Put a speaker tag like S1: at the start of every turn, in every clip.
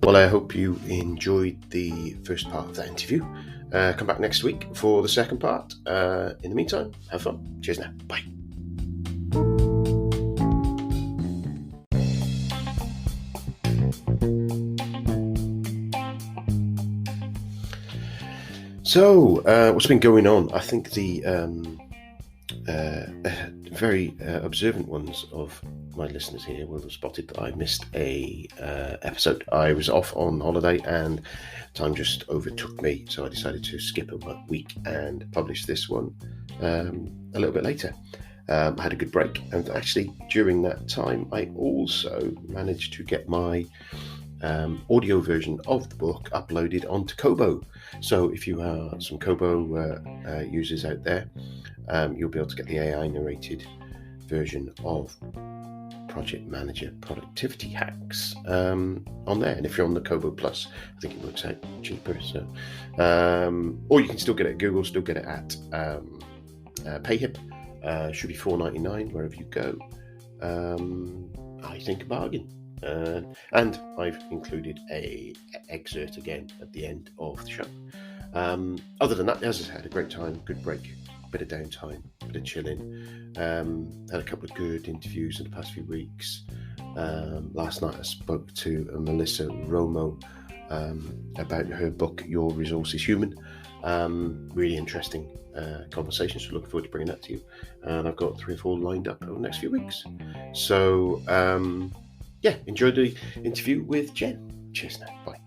S1: Well, I hope you enjoyed the first part of that interview. Come back next week for the second part. In the meantime, have fun. Cheers now. Bye. So, what's been going on? I think the very observant ones of my listeners here will have spotted that I missed a episode. I was off on holiday and time just overtook me, so I decided to skip a week and publish this one a little bit later. I had a good break, and actually during that time I also managed to get my audio version of the book uploaded onto Kobo. So if you are some Kobo users out there, you'll be able to get the AI narrated version of Project Manager Productivity Hacks on there. And if you're on the Kobo Plus, I think it works out cheaper. So, or you can still get it at Google, still get it at PayHip. Should be $4.99 wherever you go. I think a bargain. And I've included a excerpt again at the end of the show. Other than that, as I had a great time, good break, bit of downtime, bit of chilling. Had a couple of good interviews in the past few weeks. Last night I spoke to Melissa Romo about her book, Your Resource is Human. Really interesting conversation, so looking forward to bringing that to you. And I've got 3 or 4 lined up over the next few weeks. So enjoy the interview with Jen. Cheers now. Bye.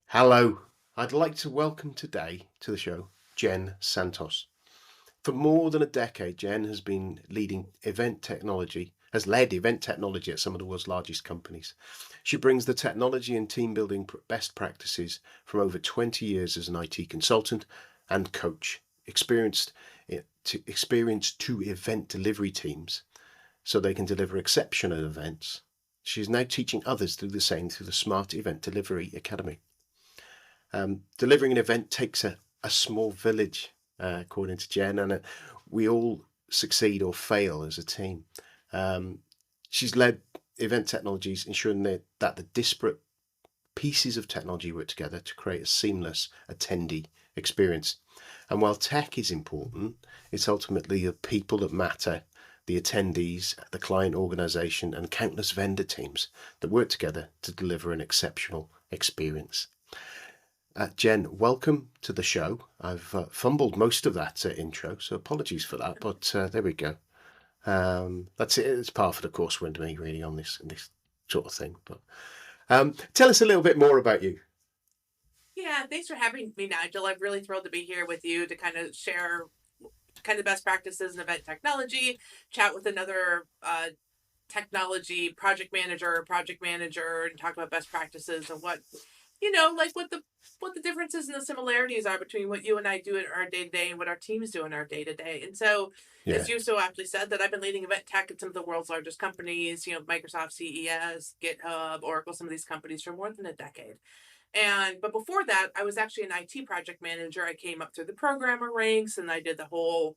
S1: Hello. I'd like to welcome today to the show Jen Santos. For more than a decade, Jen has been led event technology at some of the world's largest companies. She brings the technology and team building best practices from over 20 years as an IT consultant and coach, experienced to event delivery teams so they can deliver exceptional events. She's now teaching others to do the same through the Smart Event Delivery Academy. Delivering an event takes a small village, according to Jen, and we all succeed or fail as a team. She's led event technologies, ensuring that the disparate pieces of technology work together to create a seamless attendee experience. And while tech is important, it's ultimately the people that matter, the attendees, the client organization, and countless vendor teams that work together to deliver an exceptional experience. Jen, welcome to the show. I've fumbled most of that intro, so apologies for that, but there we go. That's it. It's par for the course with me, really, on this sort of thing. But tell us a little bit more about you.
S2: Yeah, thanks for having me, Nigel. I'm really thrilled to be here with you to kind of share kind of best practices in event technology, chat with another technology project manager, and talk about best practices and what the differences and the similarities are between what you and I do in our day-to-day and what our teams do in our day-to-day. And so, as you so aptly said, that I've been leading event tech at some of the world's largest companies, Microsoft, CES, GitHub, Oracle, some of these companies for more than a decade. But before that, I was actually an IT project manager. I came up through the programmer ranks and I did the whole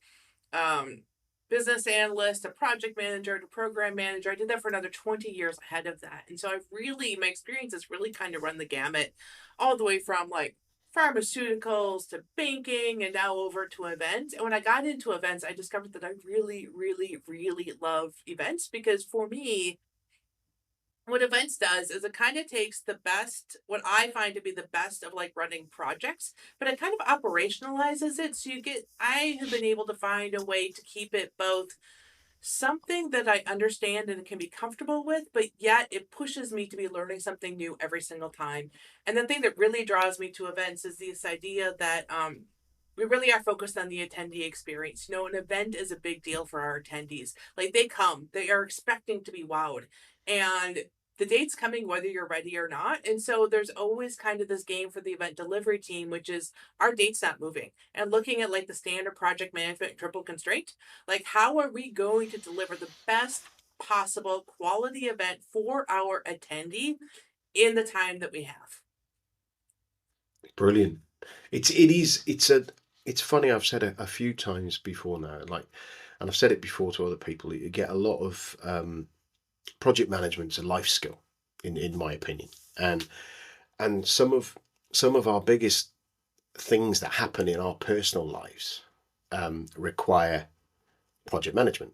S2: business analyst, a project manager, to program manager. I did that for another 20 years ahead of that. And so my experience has really kind of run the gamut all the way from like pharmaceuticals to banking and now over to events. And when I got into events, I discovered that I really, really, really love events because for me, what events does is it kind of takes what I find to be the best of like running projects, but it kind of operationalizes it. So I have been able to find a way to keep it both something that I understand and can be comfortable with, but yet it pushes me to be learning something new every single time. And the thing that really draws me to events is this idea that we really are focused on the attendee experience. An event is a big deal for our attendees. Like they are expecting to be wowed. And the date's coming whether you're ready or not. And so there's always kind of this game for the event delivery team, which is our date's not moving. And looking at like the standard project management triple constraint, like how are we going to deliver the best possible quality event for our attendee in the time that we have?
S1: Brilliant. It's funny. I've said it a few times before now, and I've said it before to other people. You get a lot of project management's a life skill, in my opinion, and some of our biggest things that happen in our personal lives require project management.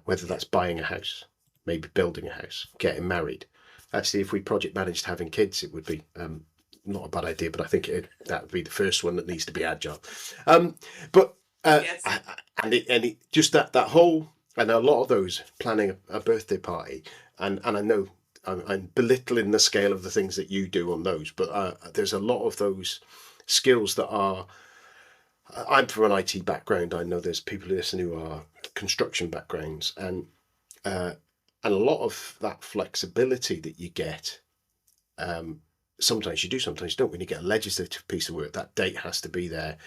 S1: Whether that's buying a house, maybe building a house, getting married. Actually, if we project managed having kids, it would be not a bad idea, but I think that would be the first one that needs to be agile. But
S2: Yes.
S1: just that whole, and a lot of those planning a birthday party, and I know I'm belittling the scale of the things that you do on those, but there's a lot of those skills that are. I'm from an IT background. I know there's people who listen who are construction backgrounds, and a lot of that flexibility that you get, sometimes you do, sometimes you don't. When you get a legislative piece of work, that date has to be there.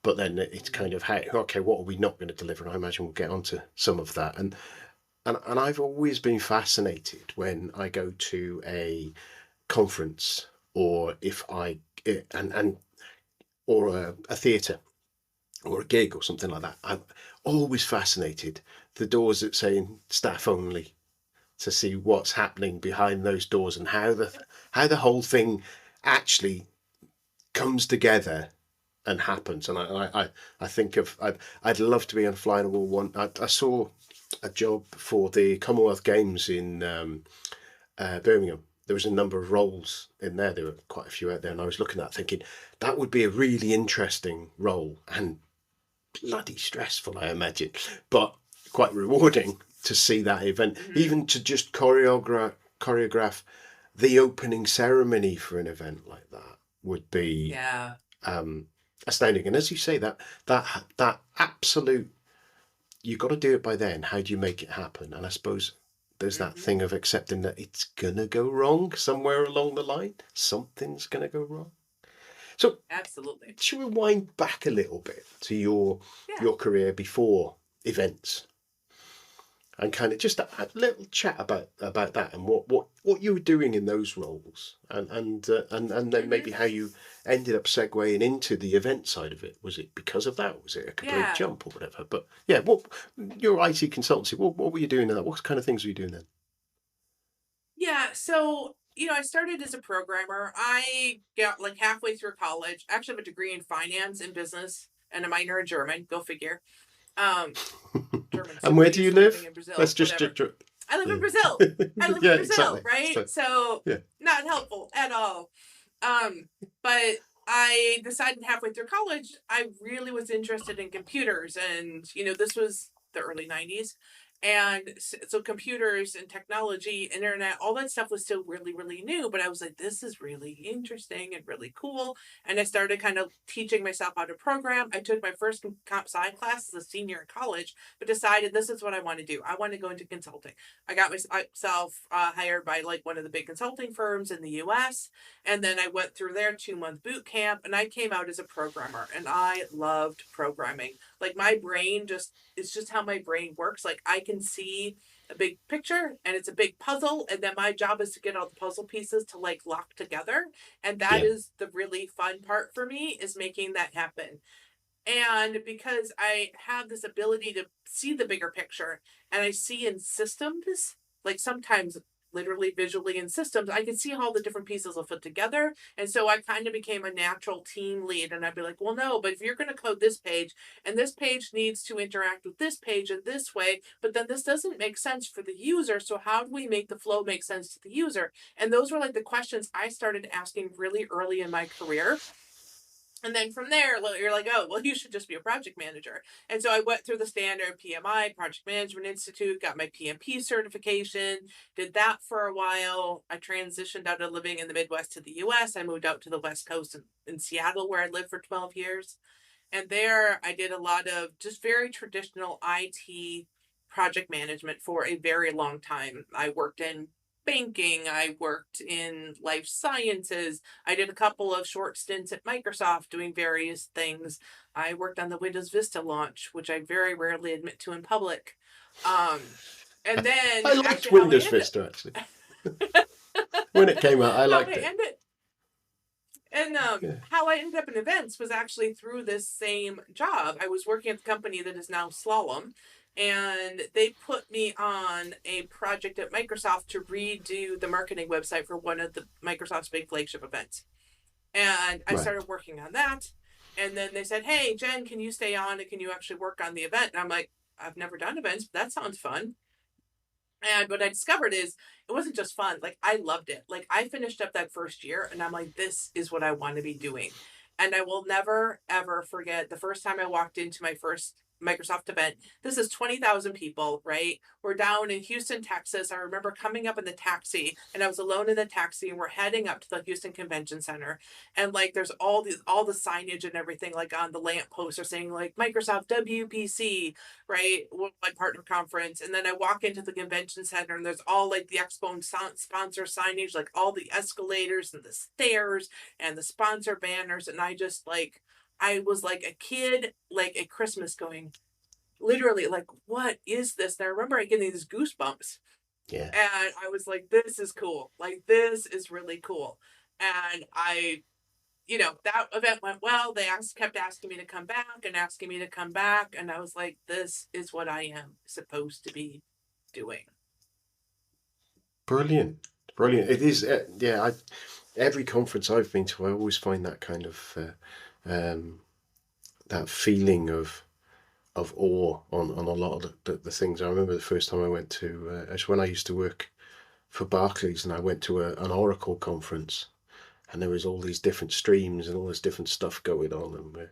S1: But then it's kind of, hey, okay, what are we not going to deliver? And I imagine we'll get onto some of that. And I've always been fascinated when I go to a conference, or if I and or a theatre or a gig or something like that. I'm always fascinated the doors that say staff only, to see what's happening behind those doors and how the whole thing actually comes together and happens. And I think I'd love to be on a fly on the wall one. I saw a job for the Commonwealth Games in Birmingham. There was a number of roles in there. There were quite a few out there, and I was looking at it thinking that would be a really interesting role, and bloody stressful, I imagine, but quite rewarding to see that event, even to just choreograph the opening ceremony for an event like that would be
S2: Yeah.
S1: astounding. And as you say, that absolute, you've got to do it by then. How do you make it happen? And I suppose there's that
S2: Mm-hmm.
S1: thing of accepting that it's gonna go wrong somewhere along the line. Something's gonna go wrong. So
S2: Absolutely.
S1: should we wind back a little bit to your
S2: Yeah.
S1: your career before events, and kind of just a little chat about that, and what you were doing in those roles, and then
S2: Mm-hmm.
S1: maybe how you ended up segueing into the event side of it. Was it because of that? Was it a complete
S2: Yeah.
S1: jump or whatever? But yeah, what your IT consultancy? What were you doing in that? What kind of things were you doing then?
S2: Yeah. So, I started as a programmer. I got like halfway through college. I actually have a degree in finance and business and a minor in German. Go figure. Um, German's
S1: And
S2: super
S1: where do you
S2: useful living
S1: live?
S2: in
S1: Let's
S2: Brazil.
S1: just
S2: Whatever. I live in
S1: yeah.
S2: Brazil. I live
S1: Yeah,
S2: in Brazil,
S1: exactly.
S2: right?
S1: So
S2: So
S1: yeah.
S2: not helpful at all. But I decided halfway through college I really was interested in computers, and this was the early '90s, and so computers and technology, internet, all that stuff was still really, really new. But I was like, this is really interesting and really cool, and I started kind of teaching myself how to program. I took my first comp sci class as a senior in college, but decided this is what I want to do. I want to go into consulting. I got myself hired by like one of the big consulting firms in the U.S. And then I went through their 2 month boot camp, and I came out as a programmer, and I loved programming. Like my brain it's just how my brain works. Like I can see a big picture and it's a big puzzle, and then my job is to get all the puzzle pieces to like lock together. And that
S1: Yeah.
S2: is the really fun part for me, is making that happen. And because I have this ability to see the bigger picture, and I see in systems, like sometimes literally visually in systems, I can see how the different pieces will fit together. And so I kind of became a natural team lead. And I'd be like, well, no, but if you're going to code this page, and this page needs to interact with this page in this way, but then this doesn't make sense for the user. So how do we make the flow make sense to the user? And those were like the questions I started asking really early in my career. And then from there, you're like, oh, well, you should just be a project manager. And so I went through the standard PMI, Project Management Institute, got my PMP certification, did that for a while. I transitioned out of living in the Midwest to the US. I moved out to the West Coast in Seattle, where I lived for 12 years. And there I did a lot of just very traditional IT project management for a very long time. I worked in banking, I worked in life sciences, I did a couple of short stints at Microsoft doing various things. I worked on the Windows Vista launch, which I very rarely admit to in public. Um, and then
S1: I liked
S2: actually how I
S1: Windows
S2: ended
S1: Vista actually. When it came out, I
S2: how
S1: liked
S2: I
S1: it.
S2: ended and
S1: Yeah.
S2: how I ended up in events was actually through this same job. I was working at the company that is now Slalom, and they put me on a project at Microsoft to redo the marketing website for one of the Microsoft's big flagship events. And I
S1: Right.
S2: started working on that. And then they said, "Hey, Jen, can you stay on and can you actually work on the event?" And I'm like, "I've never done events, but that sounds fun." And what I discovered is it wasn't just fun. Like, I loved it. Like, I finished up that first year and I'm like, this is what I want to be doing. And I will never, ever forget the first time I walked into my first Microsoft event. This is 20,000 people, right? We're down in Houston, Texas. I remember coming up in the taxi and I was alone in the taxi and we're heading up to the Houston Convention Center. And like, there's all the signage and everything, like on the lamp posts are saying like Microsoft WPC, right? Like partner conference. And then I walk into the convention center and there's all like the expo sponsor signage, like all the escalators and the stairs and the sponsor banners. And I was like a kid, like at Christmas going, literally, like, what is this? And I remember I getting these goosebumps.
S1: Yeah.
S2: And I was like, this is cool. Like, this is really cool. And that event went well. They kept asking me to come back and asking me to come back. And I was like, this is what I am supposed to be doing.
S1: Brilliant. Brilliant. It is. Yeah. Every conference I've been to, I always find that kind of um, that feeling of awe on a lot of the things. I remember the first time I went to, it's when I used to work for Barclays, and I went to an Oracle conference, and there was all these different streams and all this different stuff going on,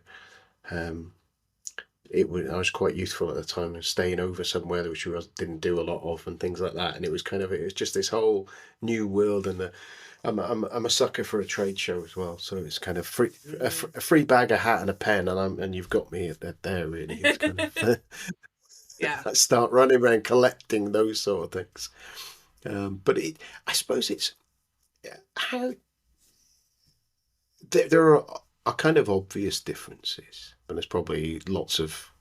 S1: and I was quite youthful at the time and staying over somewhere which we didn't do a lot of and things like that, and it was just this whole new world. And I'm a sucker for a trade show as well, so it's kind of a free bag, a hat, and a pen, and you've got me at there really. It's kind of
S2: Yeah.
S1: I start running around collecting those sort of things. But I suppose it's how there are kind of obvious differences, and there's probably lots of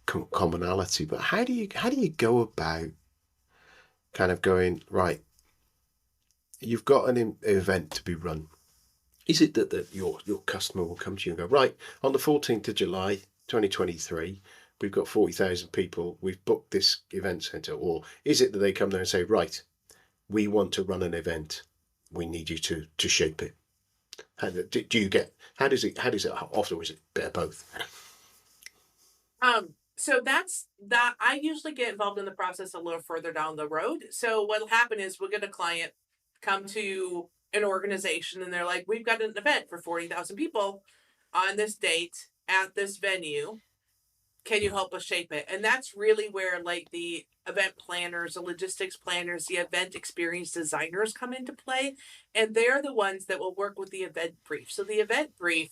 S1: commonality. But how do you go about kind of going right? You've got an event to be run. Is it that your customer will come to you and go, right, on the 14th of July 2023, we've got 40,000 people, we've booked this event centre? Or is it that they come there and say, right, we want to run an event, we need you to shape it? Do you get, how does it often, or is it a bit of both?
S2: So that's that. I usually get involved in the process a little further down the road. So what'll happen is we'll get a client come to an organization and they're like, we've got an event for 40,000 people on this date at this venue. Can you help us shape it? And that's really where like the event planners, the logistics planners, the event experience designers come into play. And they're the ones that will work with the event brief. So the event brief,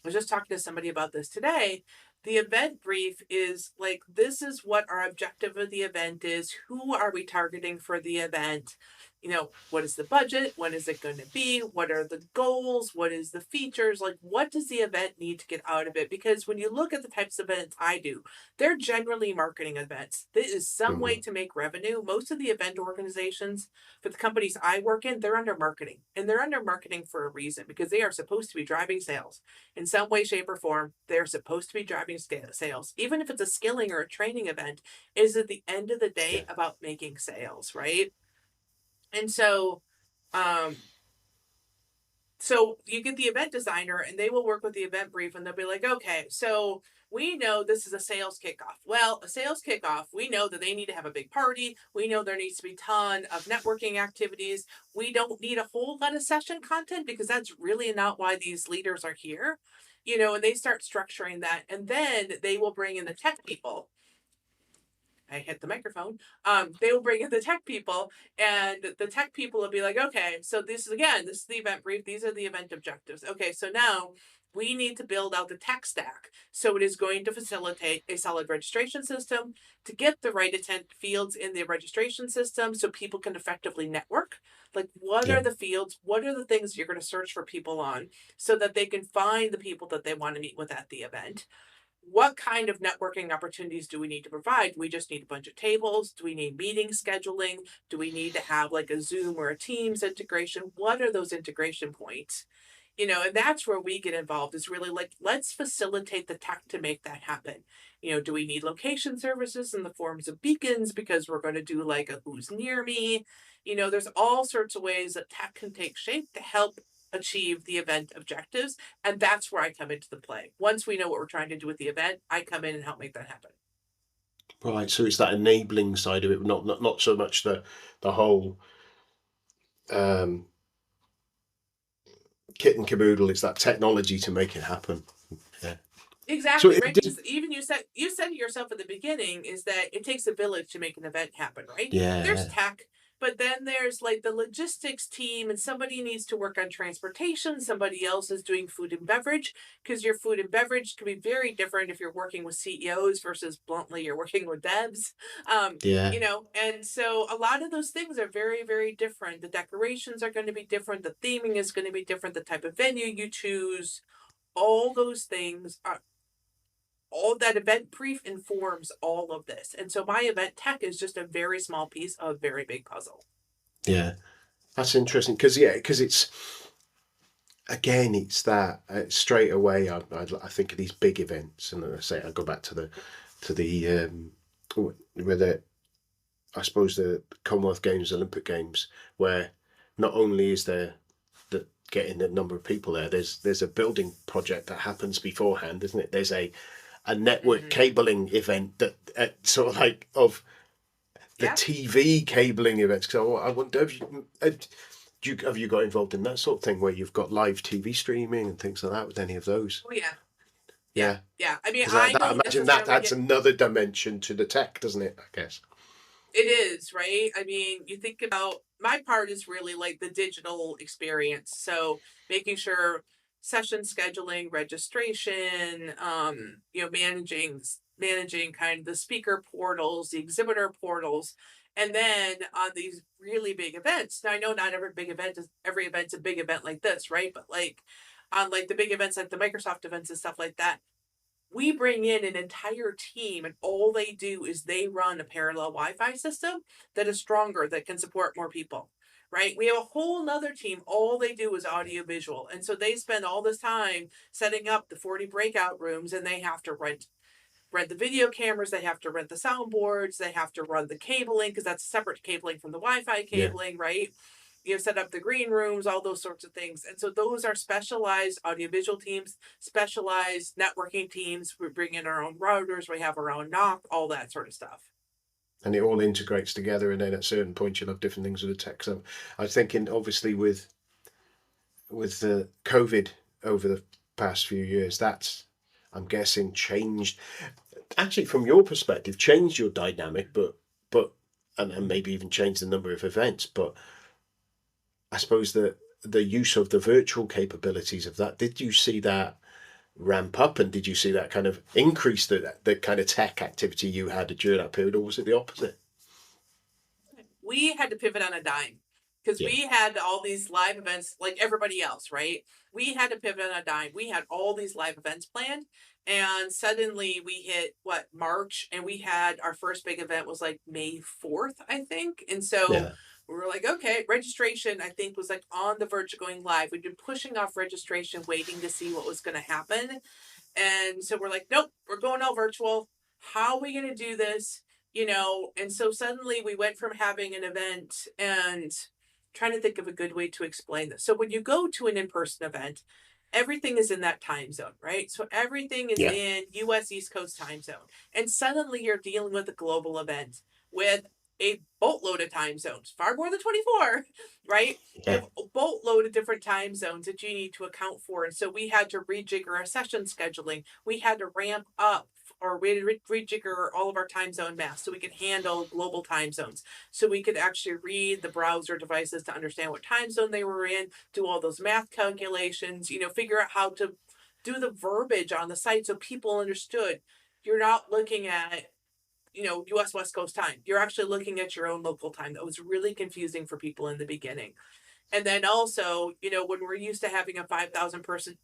S2: I was just talking to somebody about this today. The event brief is like, this is what our objective of the event is. Who are we targeting for the event? What is the budget? When is it going to be? What are the goals? What is the features? Like, what does the event need to get out of it? Because when you look at the types of events I do, they're generally marketing events. There is some way
S1: Mm-hmm.
S2: to make revenue. Most of the event organizations for the companies I work in, they're under marketing. And they're under marketing for a reason because they are supposed to be driving sales in some way, shape, or form. They're supposed to be driving sales. Even if it's a skilling or a training event, is at the end of the
S1: Yeah.
S2: day about making sales, right? And um, so you get the event designer and they will work with the event brief and they'll be like, okay, so we know this is a sales kickoff. Well, a sales kickoff, we know that they need to have a big party. We know there needs to be a ton of networking activities. We don't need a whole lot of session content because that's really not why these leaders are here. And they start structuring that. And then they will bring in the tech people. I hit the microphone. They will bring in the tech people, and the tech people will be like, okay, so this is the event brief. These are the event objectives. Okay, so now we need to build out the tech stack. So it is going to facilitate a solid registration system to get the right intent fields in the registration system so people can effectively network. Like, what
S1: Yeah.
S2: are the fields? What are the things you're going to search for people on so that they can find the people that they want to meet with at the event? What kind of networking opportunities do we need to provide? Do we just need a bunch of tables? Do we need meeting scheduling? Do we need to have like a Zoom or a Teams integration? What are those integration points? And that's where we get involved, is really like, let's facilitate the tech to make that happen. Do we need location services in the forms of beacons because we're going to do like a who's near me? There's all sorts of ways that tech can take shape to help achieve the event objectives. And that's where I come into the play. Once we know what we're trying to do with the event, I come in and help make that happen.
S1: Right, so it's that enabling side of it, not so much the whole um, kit and caboodle. It's that technology to make it happen. Yeah. So
S2: Exactly,
S1: it
S2: right?
S1: did.
S2: Because even you said it yourself at the beginning, is that it takes a village to make an event happen, right? There's
S1: Yeah,
S2: tech, but then there's like the logistics team, and somebody needs to work on transportation, somebody else is doing food and beverage, because your food and beverage can be very different if you're working with CEOs versus bluntly you're working with devs.
S1: yeah,
S2: And so a lot of those things are very, very different. The decorations are going to be different, the theming is going to be different, the type of venue you choose, all those things are all that. Event brief informs all of this. And so my event tech is just a very small piece of a very big puzzle.
S1: yeah. That's interesting because it's again, it's that straight away. I think of these big events, and I say I go back to the where the I suppose the Commonwealth Games, Olympic Games, where not only is there the getting the number of people there, there's a building project that happens beforehand, isn't it? There's a network
S2: Mm-hmm.
S1: cabling event that sort of like of the
S2: Yeah.
S1: TV cabling events. So I wonder have you got involved in that sort of thing where you've got live TV streaming and things like that with any of those?
S2: Oh yeah. Yeah.
S1: Yeah,
S2: Yeah. I mean,
S1: because
S2: I
S1: I
S2: don't
S1: imagine that
S2: necessarily
S1: adds
S2: get.
S1: another dimension to the tech, doesn't it? I guess.
S2: It is, right? I mean, you think about, my part is really like the digital experience. So making sure session scheduling, registration, managing kind of the speaker portals, the exhibitor portals. And then on these really big events, now I know not every event's a big event like this, right? But like on like the big events like the Microsoft events and stuff like that, we bring in an entire team, and all they do is they run a parallel Wi-Fi system that is stronger, that can support more people, right? We have a whole nother team, all they do is audio visual, and so they spend all this time setting up the 40 breakout rooms, and they have to rent the video cameras, they have to rent the soundboards, they have to run the cabling, because that's separate cabling from the Wi-Fi
S1: Yeah.
S2: cabling, right? Set up the green rooms, all those sorts of things. And so those are specialized audiovisual teams, specialized networking teams. We bring in our own routers, we have our own NOC, all that sort of stuff.
S1: And it all integrates together, and then at a certain point you'll have different things with the tech. So I was thinking, obviously, with the COVID over the past few years, that's I'm guessing changed. Actually, from your perspective, changed your dynamic, but and maybe even changed the number of events. But I suppose the use of the virtual capabilities of that, did you see that ramp up, and did you see that kind of increase the kind of tech activity you had during that period, or was it the opposite?
S2: We had to pivot on a dime, because
S1: Yeah,
S2: we had all these live events like everybody else, right? We had to pivot on a dime. We had all these live events planned, and suddenly we hit what, March, and we had our first big event was like May 4th, I think. And so
S1: yeah,
S2: we were like, okay, registration, I think, was like on the verge of going live. We'd been pushing off registration, waiting to see what was going to happen. And so we're like, nope, we're going all virtual. How are we going to do this? And so suddenly we went from having an event and trying to think of a good way to explain this. So when you go to an in-person event, everything is in that time zone, right? So everything is
S1: yeah,
S2: in US East Coast time zone. And suddenly you're dealing with a global event with a boatload of time zones, far more than 24, right? You
S1: yeah.
S2: have a boatload of different time zones that you need to account for. And so we had to rejigger our session scheduling. We had to ramp up, or we had to rejigger all of our time zone maps so we could handle global time zones. So we could actually read the browser devices to understand what time zone they were in, do all those math calculations, figure out how to do the verbiage on the site so people understood. You're not looking at US West Coast time. You're actually looking at your own local time. That was really confusing for people in the beginning. And then also, when we're used to having a 5,000 person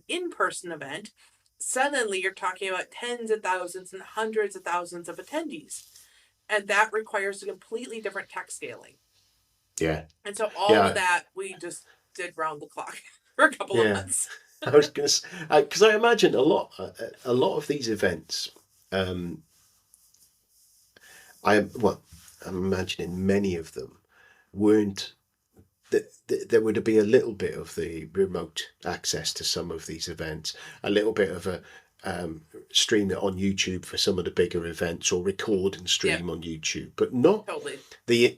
S2: in-person event, suddenly you're talking about tens of thousands and hundreds of thousands of attendees. And that requires a completely different tech scaling.
S1: Yeah,
S2: And so all of
S1: yeah,
S2: that, we just did round the clock for a couple of
S1: Yeah.
S2: months.
S1: I was going to, because I imagine a lot of these events. Um, I'm imagining many of them weren't. There would be a little bit of the remote access to some of these events, a little bit of a stream it on YouTube for some of the bigger events, or record and
S2: Yep,
S1: stream on YouTube, but not
S2: totally.
S1: the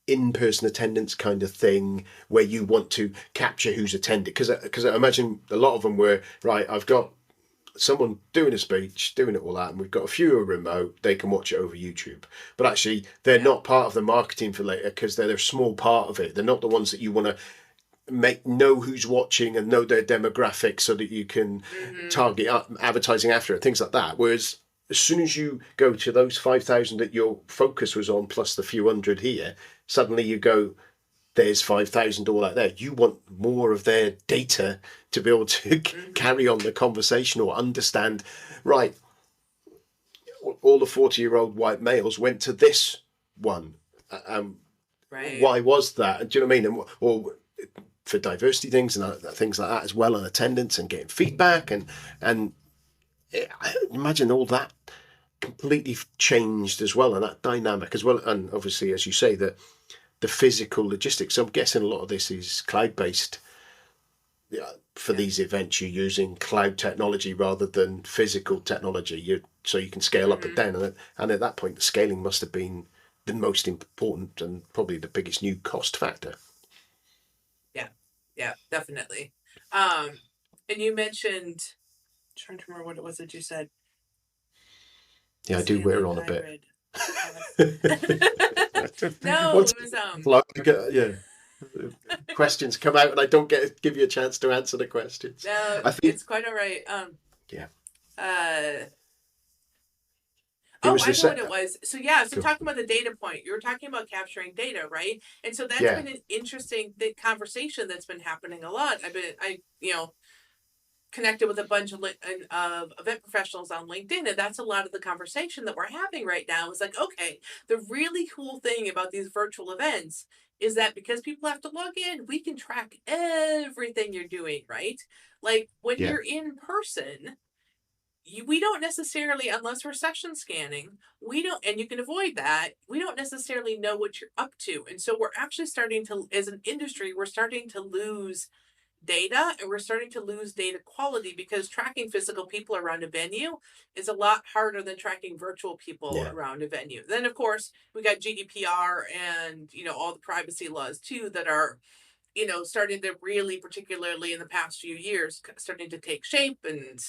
S1: in-person attendance kind of thing where you want to capture who's attended, because I imagine a lot of them were right. I've got someone doing a speech, doing it all that, and we've got a few who are remote, they can watch it over YouTube. But actually, they're
S2: Yeah.
S1: not part of the marketing for later because they're a small part of it. They're not the ones that you want to know who's watching and know their demographics so that you can
S2: Mm-hmm.
S1: target advertising after it, things like that. Whereas as soon as you go to those 5,000 that your focus was on, plus the few hundred here, suddenly you go, there's 5,000 all out there. You want more of their data to be able to
S2: Mm-hmm.
S1: carry on the conversation or understand, right, all the 40-year-old white males went to this one. Um,
S2: Right.
S1: why was that? Do you know what I mean? Or for diversity things and things like that as well, and attendance and getting feedback. And I imagine all that completely changed as well, and that dynamic as well. And obviously, as you say, the physical logistics. So I'm guessing a lot of this is cloud based. Yeah, for
S2: Yeah.
S1: these events, you're using cloud technology rather than physical technology. So you can scale up and
S2: Mm-hmm.
S1: down, and at that point, the scaling must have been the most important and probably the biggest new cost factor.
S2: Yeah. Yeah, definitely. Um, and you mentioned, trying to remember what it was that you said.
S1: Yeah, I do wear
S2: Scaling
S1: on a bit.
S2: hybrid. Yes. No,
S1: Once,
S2: it was
S1: like, yeah, questions come out and I don't get to give you a chance to answer the questions.
S2: no,
S1: I think,
S2: it's quite all right.
S1: yeah,
S2: Uh
S1: it
S2: Oh,
S1: was
S2: I
S1: the
S2: know what
S1: set.
S2: it was. So yeah, so
S1: Cool.
S2: talking about the data point, you were talking about capturing data, right? And so that's
S1: Yeah,
S2: been an interesting conversation that's been happening a lot. I connected with a bunch of event professionals on LinkedIn, and that's a lot of the conversation that we're having right now. Is like, okay, the really cool thing about these virtual events is that because people have to log in, we can track everything you're doing, right? Like when
S1: yeah,
S2: you're in person, we don't necessarily, unless we're session scanning, we don't, and you can avoid that, we don't necessarily know what you're up to. And so we're actually starting to, as an industry, we're starting to lose data, and we're starting to lose data quality because tracking physical people around a venue is a lot harder than tracking virtual people
S1: yeah,
S2: around a venue. Then of course we got GDPR and all the privacy laws too that are starting to really, particularly in the past few years, starting to take shape. And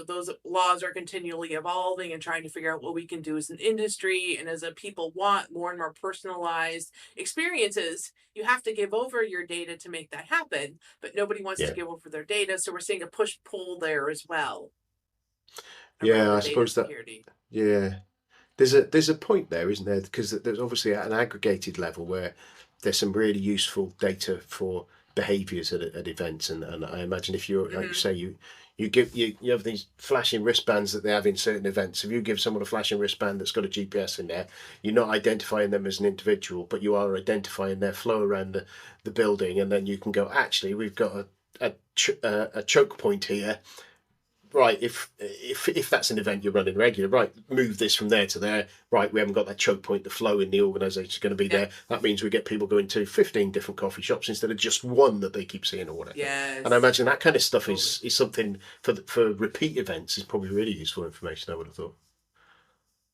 S2: those laws are continually evolving and trying to figure out what we can do as an industry and as a people want more and more personalized experiences. You have to give over your data to make that happen, but nobody wants to
S1: yeah,
S2: give over their data. So we're seeing a push pull there as well around
S1: yeah.
S2: the
S1: I
S2: data
S1: suppose that.
S2: security.
S1: Yeah, there's a point there, isn't there? Because there's obviously at an aggregated level where there's some really useful data for behaviours at events, and I imagine if you like you
S2: Mm-hmm.
S1: say you have these flashing wristbands that they have in certain events. If you give someone a flashing wristband that's got a GPS in there, you're not identifying them as an individual, but you are identifying their flow around the building, and then you can go, actually, we've got a choke point here, right, if that's an event you're running regular, right, move this from there to there, right, we haven't got that choke point, the flow in the organisation is going to be
S2: Yep.
S1: there. That means we get people going to 15 different coffee shops instead of just one that they keep seeing or whatever. And I
S2: Yes.
S1: imagine that kind of stuff
S2: Totally.
S1: is something for repeat events is probably really useful information, I would have thought.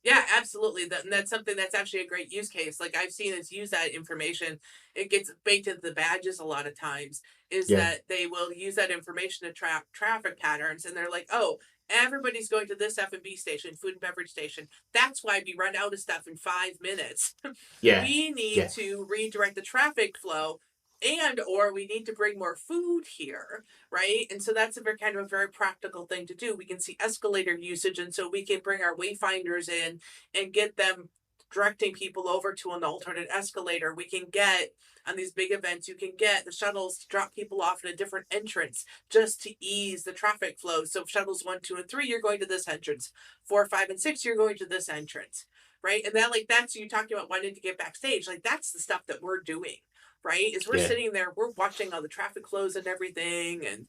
S2: Yeah, absolutely. And that's something that's actually a great use case. Like I've seen us use that information. It gets baked into the badges a lot of times, is
S1: Yeah,
S2: that they will use that information to track traffic patterns. And they're like, oh, everybody's going to this F&B station, food and beverage station. That's why we run out of stuff in 5 minutes.
S1: yeah,
S2: We need
S1: yeah,
S2: to redirect the traffic flow, and or we need to bring more food here, right? And so that's a very kind of a very practical thing to do. We can see escalator usage, and so we can bring our wayfinders in and get them directing people over to an alternate escalator. We can get on these big events, you can get the shuttles to drop people off at a different entrance just to ease the traffic flow. So shuttles 1, 2, and 3, you're going to this entrance. 4, 5, and 6, you're going to this entrance. Right. And then like that's you talking about wanting to get backstage. Like that's the stuff that we're doing. right? Is we're
S1: Yeah.
S2: sitting there, we're watching all the traffic flows and everything, and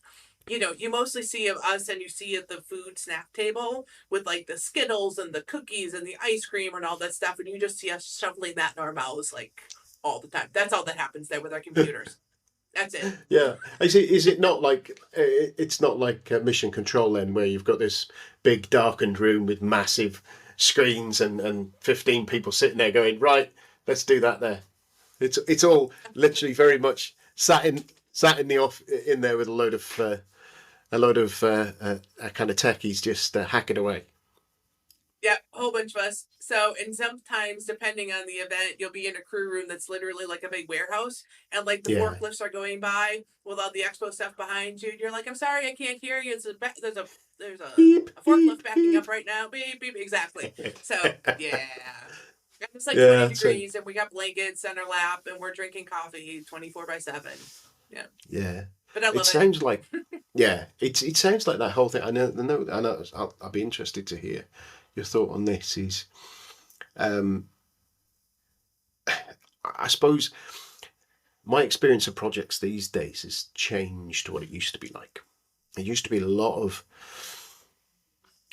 S2: you mostly see of us, and you see at the food snack table with like the Skittles and the cookies and the ice cream and all that stuff, and you just see us shoveling that in our mouths like all the time. That's all that happens there with our computers. That's it.
S1: Yeah. Is it not like it's not like Mission Control then, where you've got this big darkened room with massive screens and 15 people sitting there going, right, let's do that there. It's all literally very much sat in the off in there with a load of kind of techies just hacking away.
S2: Yep, a whole bunch of us. So, and sometimes, depending on the event, you'll be in a crew room that's literally like a big warehouse, and like the
S1: Yeah.
S2: forklifts are going by with all the expo stuff behind you. And you're like, "I'm sorry, I can't hear you. There's
S1: Beep
S2: a forklift
S1: beep
S2: backing up
S1: beep.
S2: right now. Beep beep." Exactly. So yeah, and it's like 20
S1: Yeah. So
S2: degrees, and we got blankets on our lap, and we're drinking coffee 24/7. Yeah,
S1: yeah.
S2: but I
S1: It
S2: love it.
S1: sounds like, yeah, it sounds like that whole thing. I know. I'll be interested to hear your thought on this. Um, I suppose my experience of projects these days has changed what it used to be like. It used to be a lot of,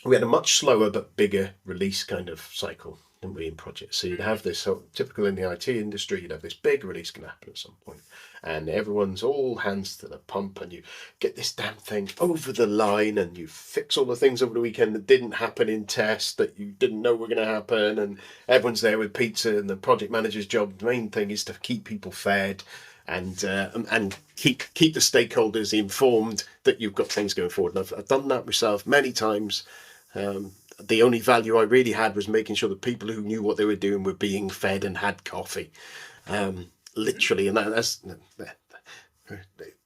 S1: we had a much slower but bigger release kind of cycle than we in projects. So you'd have
S2: Mm-hmm.
S1: this typical in the IT industry, you'd have this big release can happen at some point, and everyone's all hands to the pump, and you get this damn thing over the line, and you fix all the things over the weekend that didn't happen in test that you didn't know were going to happen, and everyone's there with pizza, and the project manager's job, the main thing is to keep people fed. And keep the stakeholders informed that you've got things going forward. And I've done that myself many times. The only value I really had was making sure that people who knew what they were doing were being fed and had coffee, literally. And that's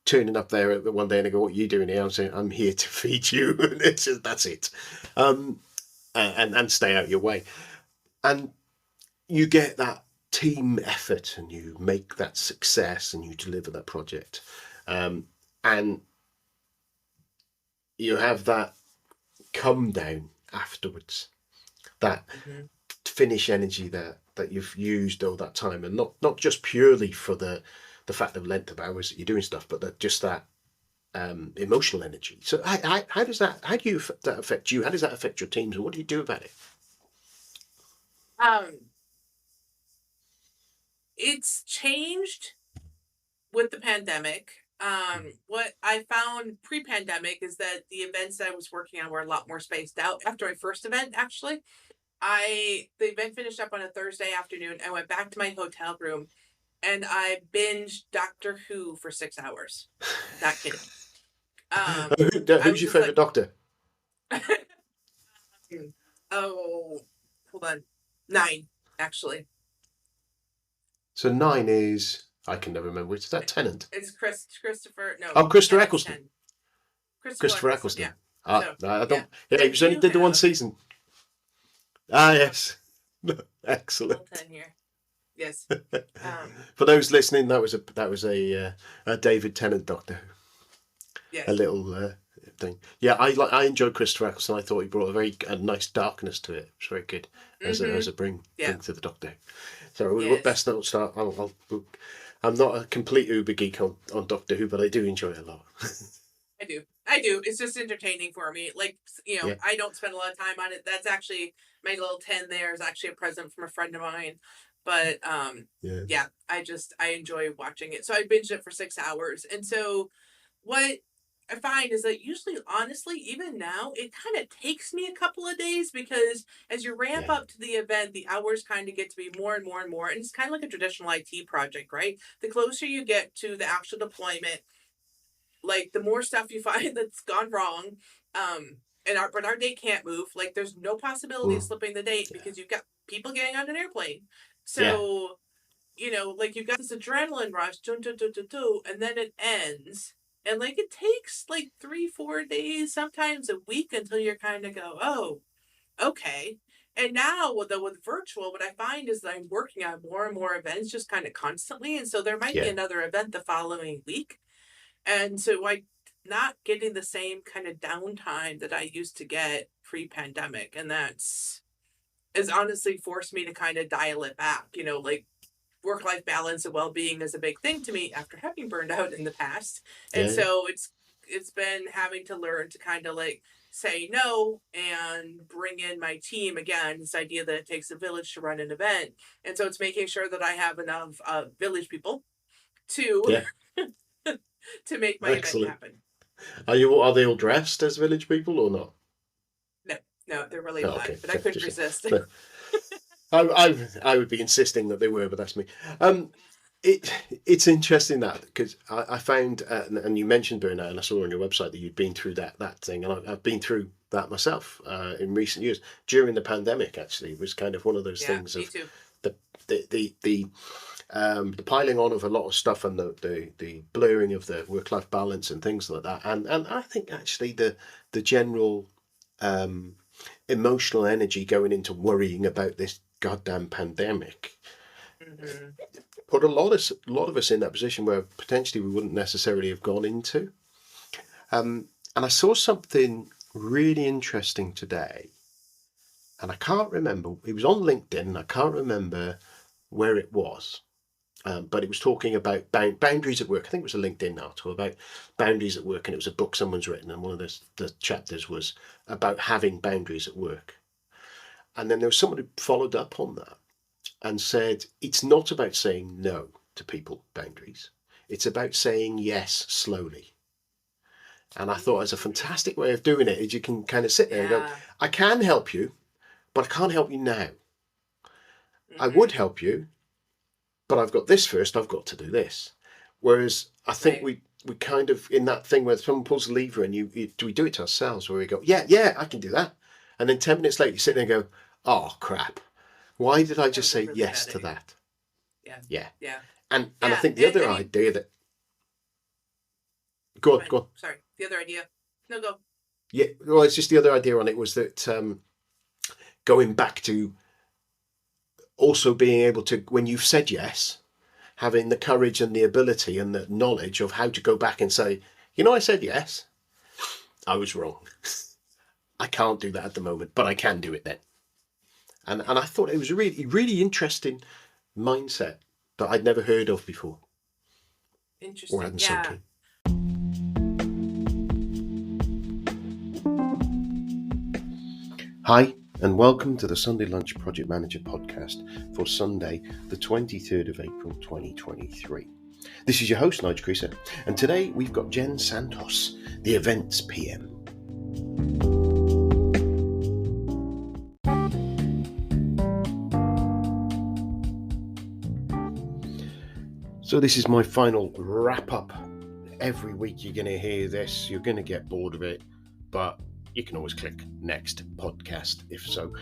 S1: turning up there one day and I go, "What are you doing here?" I'm saying, "I'm here to feed you." That's it, and stay out your way. And you get that team effort, and you make that success, and you deliver that project, and you have that come down afterwards, that
S2: Mm-hmm.
S1: finish energy that you've used all that time, and not just purely for the fact of length of hours that you're doing stuff, but just that emotional energy. So how do you that affect you? How does that affect your teams, and what do you do about it?
S2: Um, it's changed with the pandemic. What I found pre-pandemic is that the events that I was working on were a lot more spaced out. After my first event, actually, I the event finished up on a Thursday afternoon. I went back to my hotel room and I binged Doctor Who for 6 hours. Not kidding. I
S1: Who's
S2: was
S1: your
S2: just
S1: favorite
S2: like,
S1: doctor?
S2: oh, hold on, 9 actually.
S1: So 9 is, I can never remember, which is that Tenant.
S2: It's Christopher. No,
S1: Oh, Christopher
S2: Tennant's
S1: Eccleston.
S2: 10. Christopher
S1: Christopher
S2: Eccleston. Yeah.
S1: Eccleston. Ah,
S2: So
S1: no, I
S2: yeah.
S1: don't. Yeah, he
S2: Then
S1: was only
S2: you
S1: did the one
S2: have
S1: season. Ah,
S2: yeah,
S1: yes.
S2: little
S1: Excellent.
S2: 10 here. Yes. Um.
S1: For those listening, that was a David Tennant Doctor, a
S2: Yes.
S1: little thing. Yeah, I enjoyed Christopher Eccleston. I thought he brought a nice darkness to it. It was very good as
S2: Mm-hmm.
S1: a bring
S2: Yeah.
S1: to the Doctor. So we
S2: Yes.
S1: best not start. I'm not a complete uber geek on Doctor Who, but I do enjoy it a lot.
S2: I do. I do. It's just entertaining for me. Like,
S1: Yeah,
S2: I don't spend a lot of time on it. That's actually my little 10 there is actually a present from a friend of mine. But
S1: yeah,
S2: yeah, I enjoy watching it. So I binged it for 6 hours. And so what I find is that usually, honestly, even now, it kind of takes me a couple of days because as you ramp
S1: yeah,
S2: up to the event, the hours kind of get to be more and more and more. And it's kind of like a traditional IT project, right? The closer you get to the actual deployment, like the more stuff you find that's gone wrong. But our date can't move. Like there's no possibility of
S1: mm,
S2: slipping the date
S1: yeah,
S2: because you've got people getting on an airplane.
S1: yeah,
S2: So, like you've got this adrenaline rush, dun, dun, dun, dun, dun, and then it ends. And like it takes like 3, 4 days, sometimes a week until you're kind of go, oh, okay. And now with virtual, what I find is that I'm working on more and more events just kind of constantly. And so there might be
S1: yeah,
S2: another event the following week. And so I not getting the same kind of downtime that I used to get pre-pandemic. And that's has honestly forced me to kind of dial it back, like work-life balance and well-being is a big thing to me after having burned out in the past. And
S1: Yeah,
S2: so it's been having to learn to kind of like say no and bring in my team again, this idea that it takes a village to run an event. And so it's making sure that I have enough village people to
S1: yeah,
S2: to make my event
S1: excellent.
S2: happen.
S1: Are they all dressed as village people or not?
S2: No, no, they're really
S1: Oh,
S2: not,
S1: okay,
S2: but I couldn't
S1: just
S2: resist.
S1: no. I would be insisting that they were, but that's me. Um, it's interesting that because I found and you mentioned burnout, and I saw on your website that you'd been through that thing, and I've been through that myself in recent years during the pandemic. Actually, it was kind of one of those
S2: Yeah,
S1: things
S2: me
S1: of
S2: too.
S1: the piling on of a lot of stuff and the blurring of the work life balance and things like that, and I think actually the general um, emotional energy going into worrying about this goddamn pandemic
S2: Hmm.
S1: put a lot of us in that position where potentially we wouldn't necessarily have gone into. And I saw something really interesting today, and I can't remember. It was on LinkedIn, and I can't remember where it was. But it was talking about boundaries at work. I think it was a LinkedIn article about boundaries at work, and it was a book someone's written, and one of the chapters was about having boundaries at work. And then there was someone who followed up on that and said, it's not about saying no to people, boundaries. It's about saying yes slowly. And I thought it was a fantastic way of doing it is you can kind of sit there and go,
S2: Yeah.
S1: I can help you, but I can't help you now. I would
S2: Hmm.
S1: help you, but I've got this first, I've got to do this. Whereas I think
S2: Right.
S1: we kind of in that thing where someone pulls the lever and we do it to ourselves where we go, yeah, I can do that. And then 10 minutes later you sit there and go, oh crap. Why did I
S2: That
S1: just
S2: was a
S1: say
S2: really
S1: yes
S2: bad
S1: to
S2: idea.
S1: that?
S2: Yeah.
S1: Yeah.
S2: Yeah.
S1: And I
S2: Yeah.
S1: think the
S2: And
S1: other
S2: I mean,
S1: idea that
S2: go
S1: go
S2: ahead.
S1: on.
S2: Sorry. The other idea. No, go.
S1: Yeah, well, it's just the other idea on it was that going back to also being able to, when you've said yes, having the courage and the ability and the knowledge of how to go back and say, I said yes, I was wrong. I can't do that at the moment, but I can do it then. And
S2: Yeah.
S1: I thought it was a really, really interesting mindset that I'd never heard of before or
S2: Interesting.
S1: hadn't sunk
S2: Yeah.
S1: in. Hi, and welcome to the Sunday Lunch Project Manager podcast for Sunday, the 23rd of April 2023. This is your host, Nigel Creaser, and today we've got Jen Santos, the events PM. So this is my final wrap up. Every week you're going to hear this, you're going to get bored of it, but you can always click next podcast if so.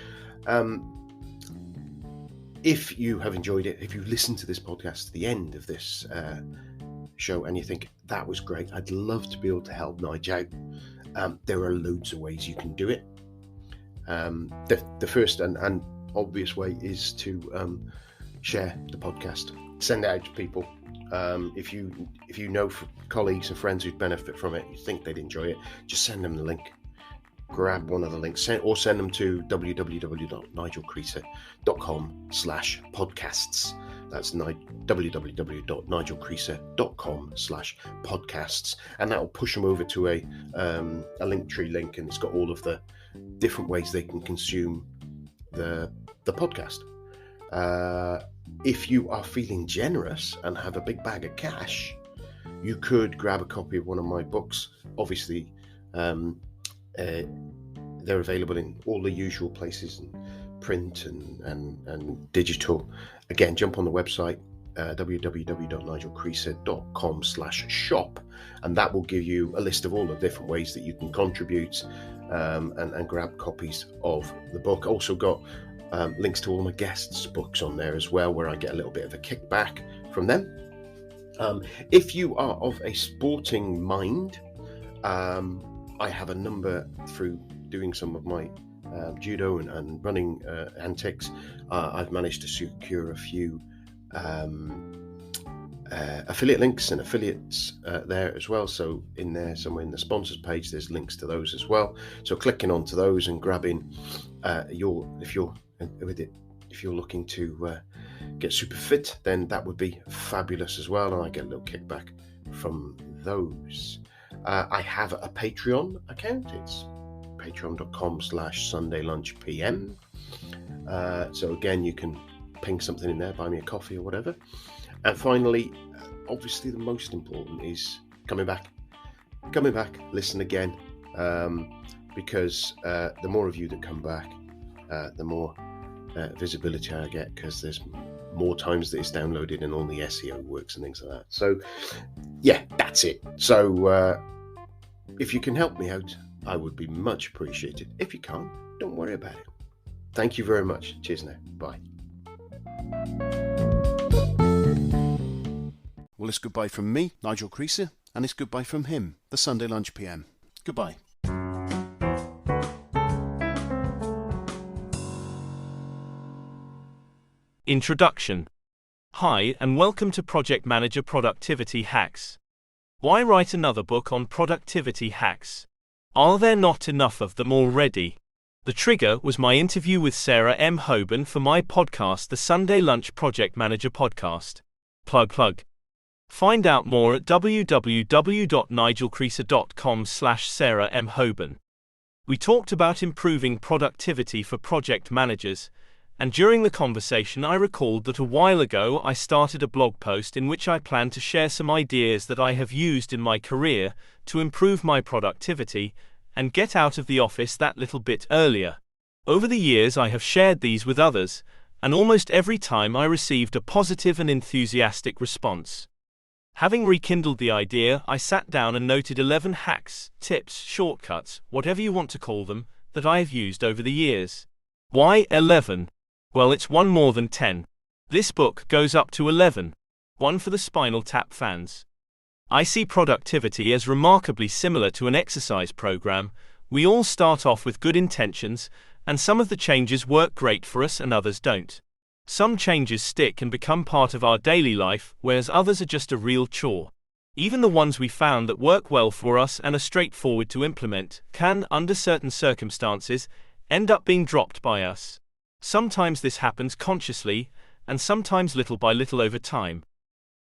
S1: If you have enjoyed it, if you listen to this podcast to the end of this show and you think that was great, I'd love to be able to help Nigel out. There are loads of ways you can do it. The first and obvious way is to share the podcast, send it out to people. If you know colleagues and friends who'd benefit from it, you think they'd enjoy it, just send them the link. Grab one of the links or send them to www.nigelcreaser.com/podcasts. That's www.nigelcreaser.com/podcasts, and that will push them over to a Linktree link, and it's got all of the different ways they can consume the podcast. If you are feeling generous and have a big bag of cash, you could grab a copy of one of my books. Obviously, they're available in all the usual places, in print and digital. Again, jump on the website, www.nigelcreaser.com/shop, and that will give you a list of all the different ways that you can contribute and grab copies of the book. Also got links to all my guests' books on there as well, where I get a little bit of a kickback from them. If you are of a sporting mind, I have a number through doing some of my judo and running antics. I've managed to secure a few affiliate links and affiliates there as well. So in there, somewhere in the sponsors page, there's links to those as well. So clicking onto those and grabbing if you're looking to get super fit, then that would be fabulous as well, and I get a little kickback from those. I have a Patreon account. It's patreon.com/sundaylunchpm. So again, you can ping something in there, buy me a coffee or whatever. And finally, obviously the most important is coming back, listen again, because the more of you that come back, the more visibility I get, because there's more times that it's downloaded and all the SEO works and things like that. So yeah, that's it. So if you can help me out, I would be much appreciated. If you can't, don't worry about it. Thank you very much. Cheers now. Bye. Well, it's goodbye from me, Nigel Creaser, and it's goodbye from him, the Sunday Lunch PM. Goodbye.
S3: Introduction. Hi, and welcome to Project Manager Productivity Hacks. Why write another book on productivity hacks? Are there not enough of them already? The trigger was my interview with Sarah M. Hoban for my podcast, the Sunday Lunch Project Manager Podcast. Plug. Find out more at www.nigelcreaser.com/Sarah M. Hoban. We talked about improving productivity for project managers, and during the conversation I recalled that a while ago I started a blog post in which I plan to share some ideas that I have used in my career to improve my productivity and get out of the office that little bit earlier. Over the years I have shared these with others, and almost every time I received a positive and enthusiastic response. Having rekindled the idea, I sat down and noted 11 hacks, tips, shortcuts, whatever you want to call them, that I have used over the years. Why 11? Well, it's one more than 10. This book goes up to 11. One for the Spinal Tap fans. I see productivity as remarkably similar to an exercise program. We all start off with good intentions, and some of the changes work great for us and others don't. Some changes stick and become part of our daily life, whereas others are just a real chore. Even the ones we found that work well for us and are straightforward to implement can, under certain circumstances, end up being dropped by us. Sometimes this happens consciously, and sometimes little by little over time.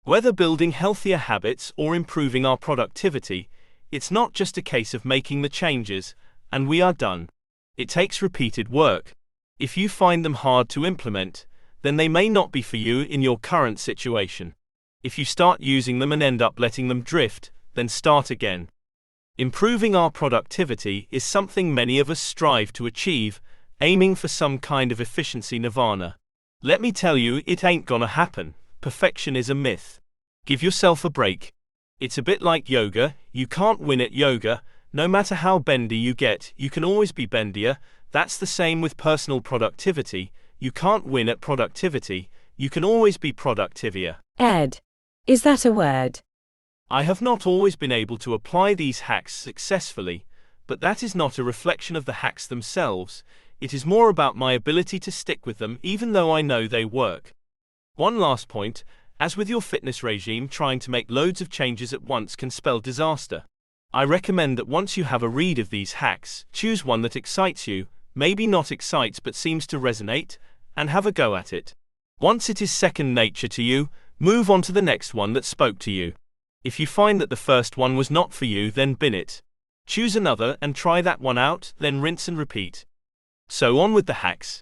S3: Whether building healthier habits or improving our productivity, it's not just a case of making the changes, and we are done. It takes repeated work. If you find them hard to implement, then they may not be for you in your current situation. If you start using them and end up letting them drift, then start again. Improving our productivity is something many of us strive to achieve, aiming for some kind of efficiency nirvana. Let me tell you, it ain't gonna happen. Perfection is a myth. Give yourself a break. It's a bit like yoga. You can't win at yoga. No matter how bendy you get, you can always be bendier. That's the same with personal productivity. You can't win at productivity. You can always be productivier.
S4: Ed, is that a word?
S3: I have not always been able to apply these hacks successfully, but that is not a reflection of the hacks themselves. It is more about my ability to stick with them even though I know they work. One last point, as with your fitness regime, trying to make loads of changes at once can spell disaster. I recommend that once you have a read of these hacks, choose one that excites you, maybe not excites but seems to resonate, and have a go at it. Once it is second nature to you, move on to the next one that spoke to you. If you find that the first one was not for you, then bin it. Choose another and try that one out, then rinse and repeat. So on with the hacks.